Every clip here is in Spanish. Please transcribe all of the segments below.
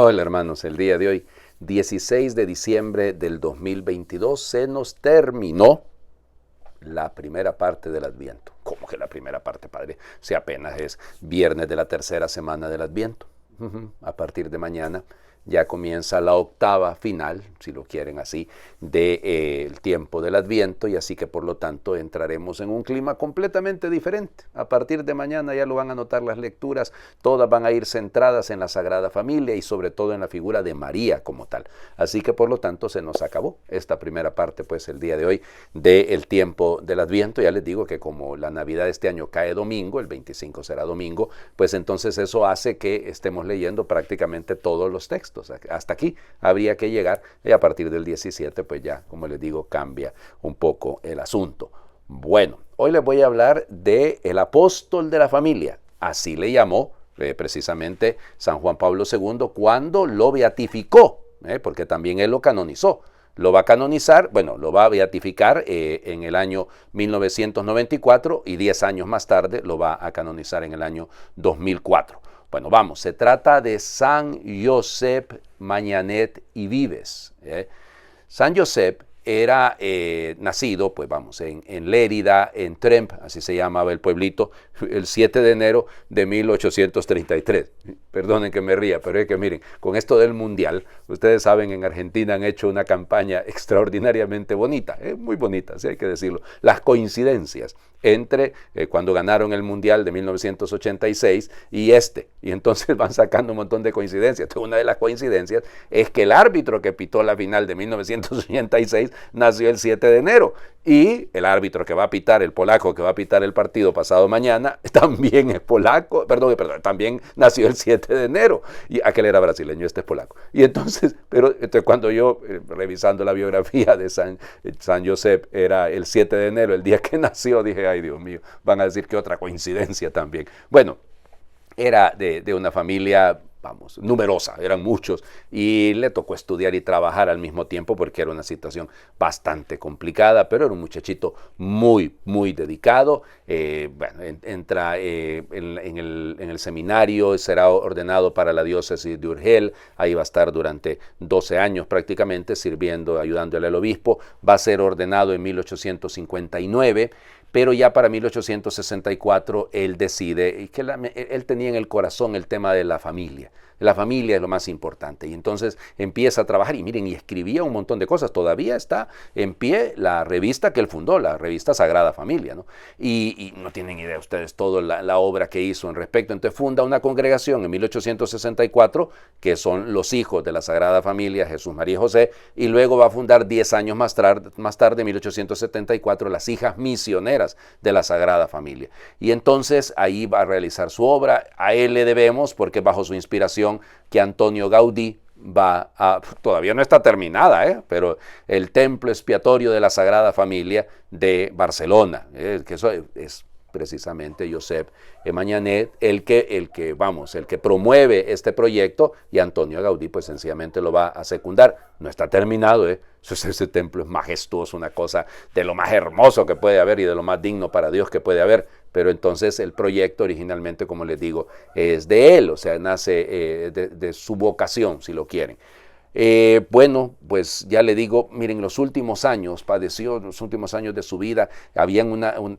Hola hermanos, el día de hoy, 16 de diciembre del 2022, se nos terminó la primera parte del Adviento. ¿Cómo que la primera parte, padre? Si apenas es viernes de la tercera semana del Adviento. A partir de mañana ya comienza la octava final, si lo quieren así, del tiempo del Adviento, y así que por lo tanto entraremos en un clima completamente diferente. A partir de mañana ya lo van a notar las lecturas, todas van a ir centradas en la Sagrada Familia y sobre todo en la figura de María como tal. Así que por lo tanto se nos acabó esta primera parte, pues el día de hoy, del tiempo del Adviento. Ya les digo que como la Navidad de este año cae domingo, el 25 será domingo, pues entonces eso hace que estemos leyendo prácticamente todos los textos. Hasta aquí habría que llegar, y a partir del 17 pues ya, como les digo, cambia un poco el asunto. Bueno, hoy les voy a hablar del apóstol de la familia, así le llamó precisamente San Juan Pablo II cuando lo beatificó, porque también él lo canonizó. Lo va a canonizar, bueno, lo va a beatificar en el año 1994 y 10 años más tarde lo va a canonizar en el año 2004. Bueno, vamos, se trata de San Josep Mañanet y Vives. San Josep era nacido, pues vamos, en Lérida, en Tremp, así se llamaba el pueblito, el 7 de enero de 1833. Perdonen que me ría, pero es que miren, con esto del Mundial, ustedes saben, en Argentina han hecho una campaña extraordinariamente bonita, muy bonita, sí hay que decirlo. Las coincidencias entre cuando ganaron el Mundial de 1986 y y entonces van sacando un montón de coincidencias. Entonces, una de las coincidencias es que el árbitro que pitó la final de 1986 nació el 7 de enero y el árbitro que va a pitar, el polaco que va a pitar el partido pasado mañana, también es polaco, también nació el 7 de enero, y aquel era brasileño, este es polaco. Y entonces, cuando yo, revisando la biografía de San Josep, era el 7 de enero, el día que nació, dije, ay Dios mío, van a decir que otra coincidencia también. Bueno, era de una familia, vamos, numerosa, eran muchos, y le tocó estudiar y trabajar al mismo tiempo porque era una situación bastante complicada, pero era un muchachito muy, muy dedicado. Bueno, entra en el seminario, será ordenado para la diócesis de Urgel, ahí va a estar durante 12 años prácticamente sirviendo, ayudándole al obispo, va a ser ordenado en 1859, pero ya para 1864 él decide que él tenía en el corazón el tema de la familia. La familia es lo más importante, y entonces empieza a trabajar y miren, y escribía un montón de cosas. Todavía está en pie la revista que él fundó, la revista Sagrada Familia, ¿no? Y no tienen idea ustedes toda la obra que hizo en respecto. Entonces funda una congregación en 1864 que son los hijos de la Sagrada Familia, Jesús, María y José, y luego va a fundar 10 años más tarde, en 1874, las hijas misioneras de la Sagrada Familia. Y entonces ahí va a realizar su obra. A él le debemos, porque bajo su inspiración, que Antonio Gaudí todavía no está terminada, pero el templo expiatorio de la Sagrada Familia de Barcelona, que eso es precisamente Josep Mañanet el que promueve este proyecto, y Antonio Gaudí pues sencillamente lo va a secundar. No está terminado, ese templo es majestuoso, una cosa de lo más hermoso que puede haber y de lo más digno para Dios que puede haber, pero entonces el proyecto originalmente, como les digo, es de él, o sea, nace de su vocación, si lo quieren. Bueno, pues ya le digo, miren, los últimos años, padeció los últimos años de su vida,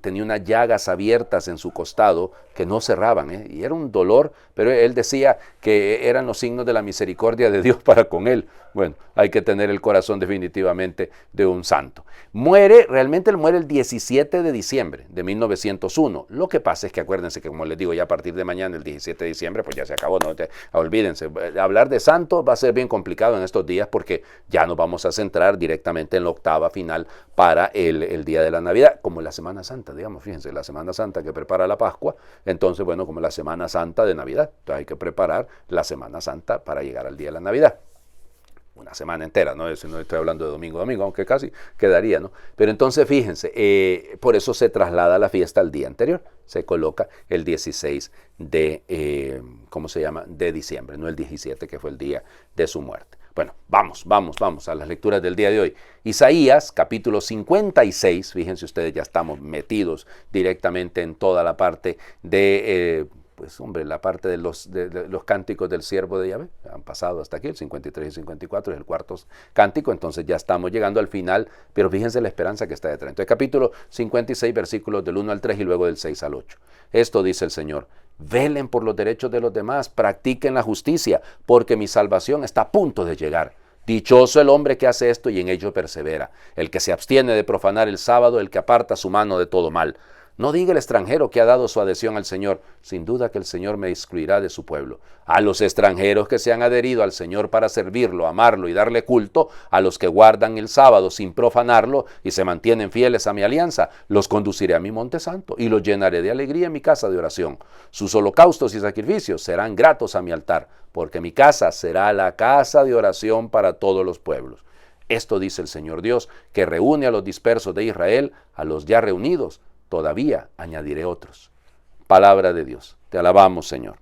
tenía unas llagas abiertas en su costado que no cerraban, y era un dolor, pero él decía que eran los signos de la misericordia de Dios para con él. Bueno, hay que tener el corazón definitivamente de un santo. Realmente él muere el 17 de diciembre de 1901. Lo que pasa es que acuérdense que, como les digo, ya a partir de mañana, el 17 de diciembre, pues ya se acabó, no olvídense. Hablar de santo va a ser bien complicado en estos días porque ya nos vamos a centrar directamente en la octava final para el día de la Navidad, como la Semana Santa, digamos, fíjense, la Semana Santa que prepara la Pascua, entonces, bueno, como la Semana Santa de Navidad, entonces hay que preparar la Semana Santa para llegar al día de la Navidad. Una semana entera, ¿no? No estoy hablando de domingo a domingo, aunque casi quedaría, ¿no? Pero entonces fíjense, por eso se traslada la fiesta al día anterior, se coloca el 16 de, ¿cómo se llama?, de diciembre, no el 17, que fue el día de su muerte. Bueno, vamos a las lecturas del día de hoy. Isaías, capítulo 56, fíjense ustedes, ya estamos metidos directamente en toda la parte de pues hombre, la parte de los cánticos del siervo de Yahvé. Han pasado hasta aquí, el 53 y 54 es el cuarto cántico, entonces ya estamos llegando al final, pero fíjense la esperanza que está detrás. Entonces capítulo 56, versículos del 1 al 3 y luego del 6 al 8. Esto dice el Señor: velen por los derechos de los demás, practiquen la justicia, porque mi salvación está a punto de llegar. Dichoso el hombre que hace esto y en ello persevera, el que se abstiene de profanar el sábado, el que aparta su mano de todo mal. No diga el extranjero que ha dado su adhesión al Señor, sin duda que el Señor me excluirá de su pueblo. A los extranjeros que se han adherido al Señor para servirlo, amarlo y darle culto, a los que guardan el sábado sin profanarlo y se mantienen fieles a mi alianza, los conduciré a mi monte santo y los llenaré de alegría en mi casa de oración. Sus holocaustos y sacrificios serán gratos a mi altar, porque mi casa será la casa de oración para todos los pueblos. Esto dice el Señor Dios, que reúne a los dispersos de Israel, a los ya reunidos. Todavía añadiré otros. Palabra de Dios. Te alabamos, Señor.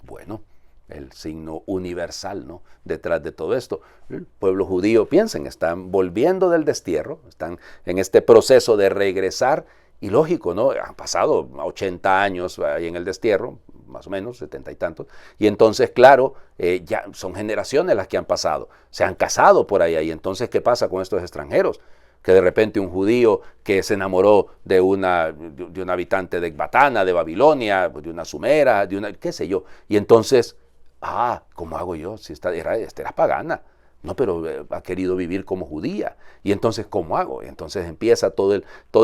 Bueno, el signo universal, ¿no? Detrás de todo esto. El pueblo judío, piensen, están volviendo del destierro, están en este proceso de regresar. Y lógico, ¿no? Han pasado 80 años ahí en el destierro, más o menos, 70 y tantos. Y entonces, claro, ya son generaciones las que han pasado. Se han casado por ahí. Y entonces, ¿qué pasa con estos extranjeros? Que de repente un judío que se enamoró de un habitante de Ecbatana, de Babilonia, de una sumera, de una, qué sé yo. Y entonces, ¿cómo hago yo? Si esta era pagana. No, pero ha querido vivir como judía. Y entonces, ¿cómo hago? Y entonces empieza todo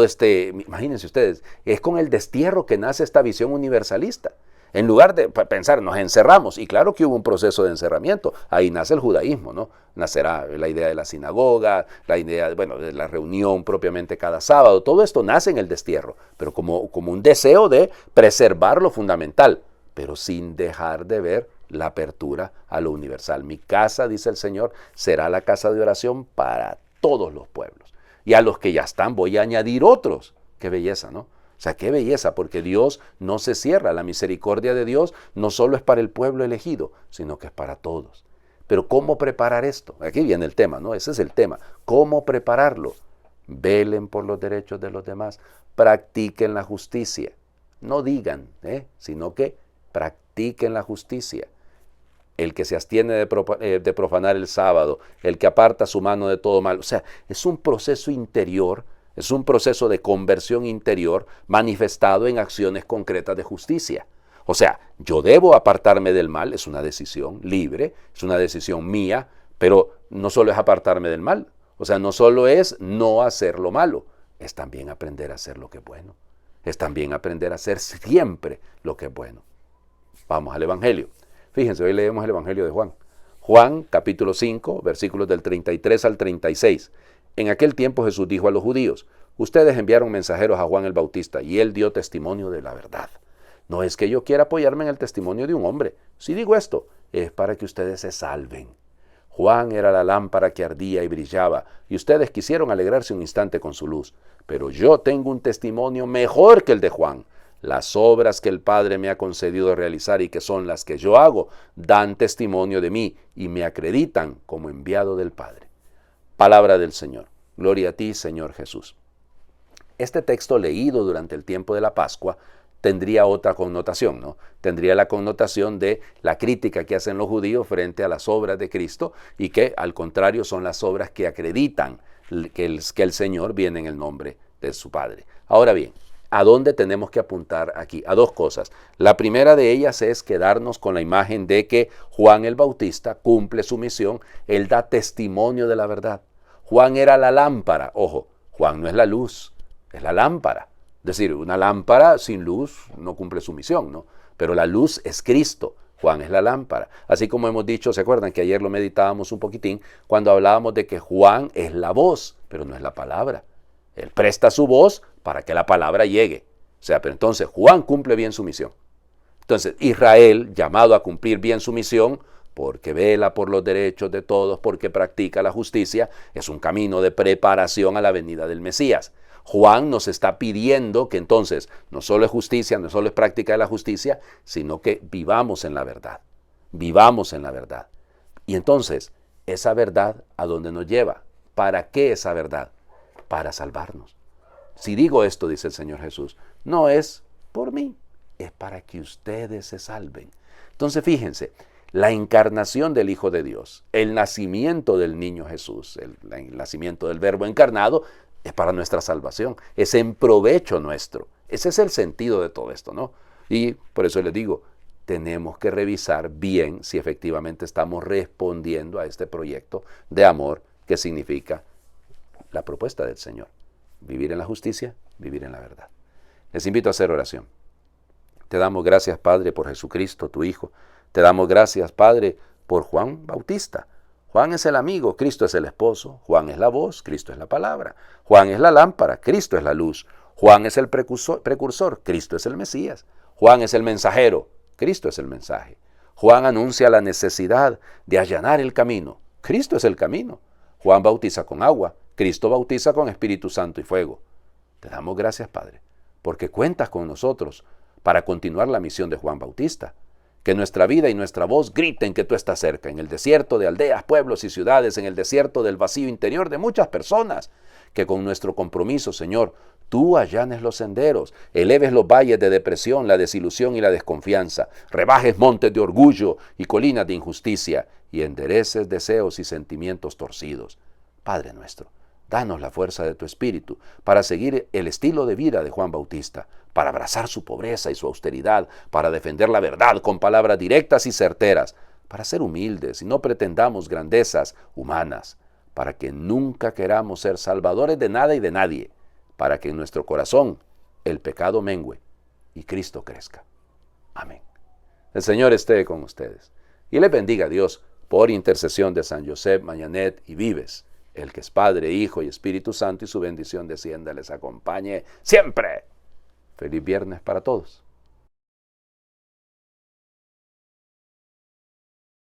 este, imagínense ustedes, es con el destierro que nace esta visión universalista. En lugar de pensar, nos encerramos, y claro que hubo un proceso de encerramiento, ahí nace el judaísmo, ¿no? Nacerá la idea de la sinagoga, la idea, de la reunión propiamente cada sábado, todo esto nace en el destierro, pero como un deseo de preservar lo fundamental, pero sin dejar de ver la apertura a lo universal. Mi casa, dice el Señor, será la casa de oración para todos los pueblos. Y a los que ya están voy a añadir otros. Qué belleza, ¿no? O sea, qué belleza, porque Dios no se cierra. La misericordia de Dios no solo es para el pueblo elegido, sino que es para todos. Pero ¿cómo preparar esto? Aquí viene el tema, ¿no? Ese es el tema. ¿Cómo prepararlo? Velen por los derechos de los demás. Practiquen la justicia. No digan, sino que practiquen la justicia. El que se abstiene de profanar el sábado, el que aparta su mano de todo mal. O sea, es un proceso interior. Es un proceso de conversión interior manifestado en acciones concretas de justicia. O sea, yo debo apartarme del mal, es una decisión libre, es una decisión mía, pero no solo es apartarme del mal, o sea, no solo es no hacer lo malo, es también aprender a hacer lo que es bueno, es también aprender a hacer siempre lo que es bueno. Vamos al Evangelio. Fíjense, hoy leemos el Evangelio de Juan. Juan, capítulo 5, versículos del 33 al 36. En aquel tiempo Jesús dijo a los judíos: ustedes enviaron mensajeros a Juan el Bautista y él dio testimonio de la verdad. No es que yo quiera apoyarme en el testimonio de un hombre. Si digo esto, es para que ustedes se salven. Juan era la lámpara que ardía y brillaba, y ustedes quisieron alegrarse un instante con su luz. Pero yo tengo un testimonio mejor que el de Juan. Las obras que el Padre me ha concedido realizar y que son las que yo hago, dan testimonio de mí y me acreditan como enviado del Padre. Palabra del Señor. Gloria a ti, Señor Jesús. Este texto leído durante el tiempo de la Pascua tendría otra connotación, ¿no? Tendría la connotación de la crítica que hacen los judíos frente a las obras de Cristo y que, al contrario, son las obras que acreditan que el Señor viene en el nombre de su Padre. Ahora bien, ¿a dónde tenemos que apuntar aquí? A dos cosas. La primera de ellas es quedarnos con la imagen de que Juan el Bautista cumple su misión, él da testimonio de la verdad. Juan era la lámpara, ojo, Juan no es la luz, es la lámpara. Es decir, una lámpara sin luz no cumple su misión, ¿no? Pero la luz es Cristo, Juan es la lámpara. Así como hemos dicho, ¿se acuerdan que ayer lo meditábamos un poquitín? Cuando hablábamos de que Juan es la voz, pero no es la palabra. Él presta su voz para que la palabra llegue. O sea, pero entonces Juan cumple bien su misión. Entonces Israel, llamado a cumplir bien su misión, porque vela por los derechos de todos, porque practica la justicia, es un camino de preparación a la venida del Mesías. Juan nos está pidiendo que entonces no solo es justicia, no solo es práctica de la justicia, sino que vivamos en la verdad. Vivamos en la verdad. Y entonces, esa verdad, ¿a dónde nos lleva? ¿Para qué esa verdad? Para salvarnos. Si digo esto, dice el Señor Jesús, no es por mí, es para que ustedes se salven. Entonces fíjense, la encarnación del Hijo de Dios, el nacimiento del niño Jesús, el nacimiento del Verbo encarnado, es para nuestra salvación, es en provecho nuestro. Ese es el sentido de todo esto, ¿no? Y por eso les digo, tenemos que revisar bien si efectivamente estamos respondiendo a este proyecto de amor que significa la propuesta del Señor. Vivir en la justicia, vivir en la verdad. Les invito a hacer oración. Te damos gracias, Padre, por Jesucristo, tu Hijo. Te damos gracias, Padre, por Juan Bautista. Juan es el amigo, Cristo es el esposo. Juan es la voz, Cristo es la palabra. Juan es la lámpara, Cristo es la luz. Juan es el precursor, Cristo es el Mesías. Juan es el mensajero, Cristo es el mensaje. Juan anuncia la necesidad de allanar el camino, Cristo es el camino. Juan bautiza con agua, Cristo bautiza con Espíritu Santo y fuego. Te damos gracias, Padre, porque cuentas con nosotros para continuar la misión de Juan Bautista. Que nuestra vida y nuestra voz griten que tú estás cerca, en el desierto de aldeas, pueblos y ciudades, en el desierto del vacío interior de muchas personas. Que con nuestro compromiso, Señor, tú allanes los senderos, eleves los valles de depresión, la desilusión y la desconfianza, rebajes montes de orgullo y colinas de injusticia, y endereces deseos y sentimientos torcidos. Padre nuestro, danos la fuerza de tu Espíritu para seguir el estilo de vida de Juan Bautista, para abrazar su pobreza y su austeridad, para defender la verdad con palabras directas y certeras, para ser humildes y no pretendamos grandezas humanas, para que nunca queramos ser salvadores de nada y de nadie, para que en nuestro corazón el pecado mengüe y Cristo crezca. Amén. El Señor esté con ustedes y les bendiga a Dios por intercesión de San José, Mañanet y Vives, el que es Padre, Hijo y Espíritu Santo, y su bendición descienda, les acompañe siempre. Feliz viernes para todos.